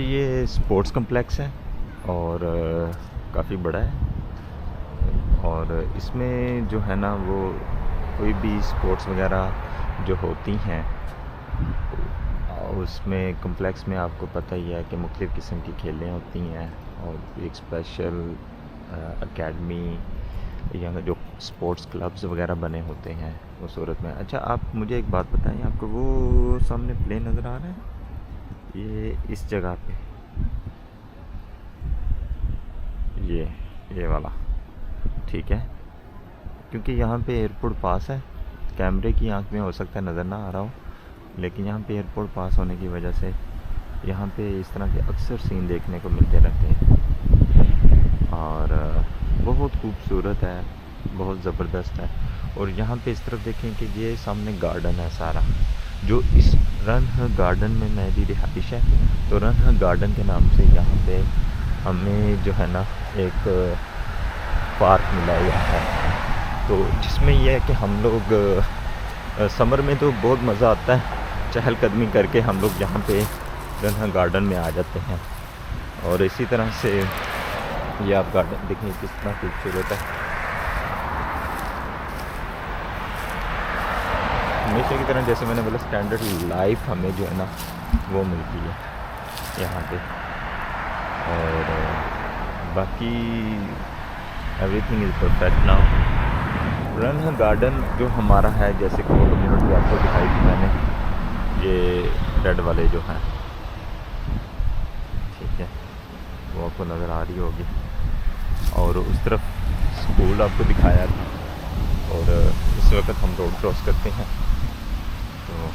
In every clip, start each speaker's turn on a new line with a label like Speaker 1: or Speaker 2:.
Speaker 1: ये sports complex है और काफ़ी बड़ा है और इसमें जो है ना वो कोई भी स्पोर्ट्स वगैरह जो होती हैं उसमें कम्प्लेक्स में आपको पता ही है कि मुख्तलिफ़ किस्म की खेलें होती हैं और एक स्पेशल एकेडमी या जो स्पोर्ट्स क्लब्स वगैरह बने होते हैं उस सूरत में। अच्छा, आप मुझे एक बात बताएं, आपको वो सामने प्लेन नज़र आ रहा है? ये इस जगह पे ये वाला, ठीक है, क्योंकि यहाँ पे एयरपोर्ट पास है। कैमरे की आंख में हो सकता है नज़र ना आ रहा हो, लेकिन यहाँ पे एयरपोर्ट पास होने की वजह से यहाँ पे इस तरह के अक्सर सीन देखने को मिलते रहते हैं और बहुत खूबसूरत है, बहुत ज़बरदस्त है। और यहाँ पे इस तरफ देखें कि ये सामने गार्डन है सारा, जो इस रनह गार्डन में मेरी रिहाइश है। तो रनह गार्डन के नाम से यहाँ पे हमें जो है ना एक पार्क मिला हुआ है, तो जिसमें यह है कि हम लोग समर में तो बहुत मज़ा आता है, चहलकदमी करके हम लोग यहाँ पे रनह गार्डन में आ जाते हैं। और इसी तरह से ये आप गार्डन देखें कितना खूबसूरत है। हमेशा की तरह जैसे मैंने बोला स्टैंडर्ड लाइफ हमें जो है ना वो मिलती है यहाँ पे, और बाकी एवरीथिंग इज़ परफेक्ट नाउ। रनह गार्डन जो हमारा है, जैसे कि वो कम्युनिटी आपको दिखाई थी मैंने, ये रेड वाले जो हैं, ठीक है, वो आपको नज़र आ रही होगी। और उस तरफ स्कूल आपको दिखाया था, और इस वक्त हम रोड क्रॉस करते हैं तो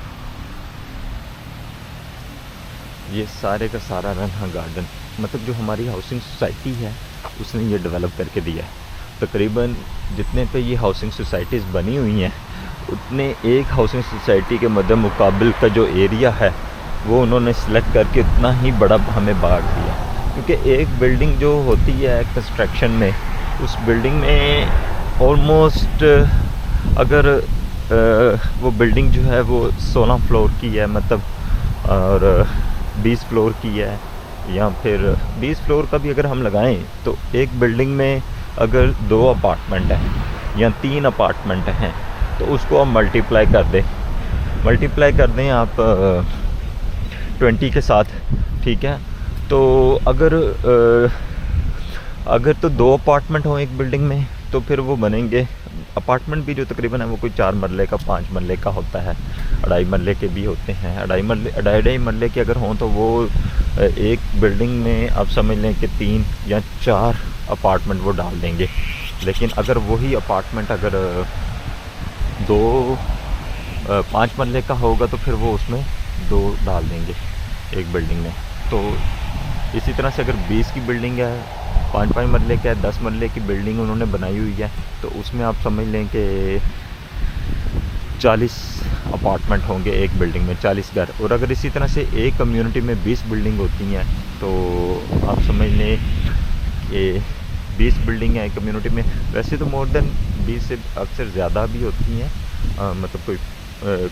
Speaker 1: ये सारे का सारा रनह गार्डन, मतलब जो हमारी हाउसिंग सोसाइटी है उसने ये डेवलप करके दिया है। तकरीबन जितने पे ये हाउसिंग सोसाइटीज़ बनी हुई हैं उतने एक हाउसिंग सोसाइटी के मद्दे मुकाबिल का जो एरिया है वो उन्होंने सेलेक्ट करके उतना ही बड़ा हमें बांट दिया। क्योंकि एक बिल्डिंग जो होती है कंस्ट्रक्शन में, उस बिल्डिंग में ऑलमोस्ट अगर वो बिल्डिंग जो है वो 16 फ्लोर की है, मतलब, और 20 फ्लोर की है, या फिर 20 फ्लोर का भी अगर हम लगाएं तो एक बिल्डिंग में अगर 2 अपार्टमेंट हैं या 3 अपार्टमेंट हैं तो उसको आप मल्टीप्लाई कर दें आप 20 के साथ, ठीक है। तो अगर तो 2 अपार्टमेंट हों एक बिल्डिंग में तो फिर वो बनेंगे अपार्टमेंट भी जो तकरीबन है वो कोई 4 मरले का 5 मरले का होता है, 2.5 मरले के भी होते हैं। 2.5 मरले के अगर हों तो वो एक बिल्डिंग में आप समझ लें कि 3 या 4 अपार्टमेंट वो डाल देंगे। लेकिन अगर वही अपार्टमेंट अगर 5 मरले का होगा तो फिर वो उसमें 2 डाल देंगे एक बिल्डिंग में। तो इसी तरह से अगर 20 की बिल्डिंग है, 5-5 मरले का है, 10 मरले की बिल्डिंग उन्होंने बनाई हुई है, तो उसमें आप समझ लें कि 40 अपार्टमेंट होंगे एक बिल्डिंग में, 40 घर। और अगर इसी तरह से एक कम्युनिटी में 20 बिल्डिंग होती हैं तो आप समझ लें कि 20 बिल्डिंग है एक कम्युनिटी में। वैसे तो मोर देन 20 से अक्सर ज़्यादा भी होती हैं, मतलब कोई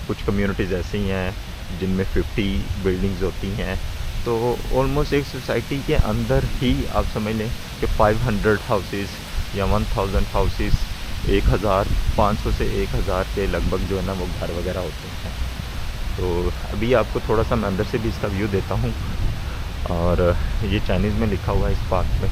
Speaker 1: कुछ कम्युनिटीज़ ऐसी हैं जिनमें 50 बिल्डिंग्स होती हैं। तो ऑलमोस्ट एक सोसाइटी के अंदर ही आप समझ लें कि 500 हाउसेस या 1000 हाउसेस, 1500 से 1000 के लगभग जो है ना वो घर वगैरह होते हैं। तो अभी आपको थोड़ा सा मैं अंदर से भी इसका व्यू देता हूँ, और ये चाइनीज़ में लिखा हुआ है इस पार्क में।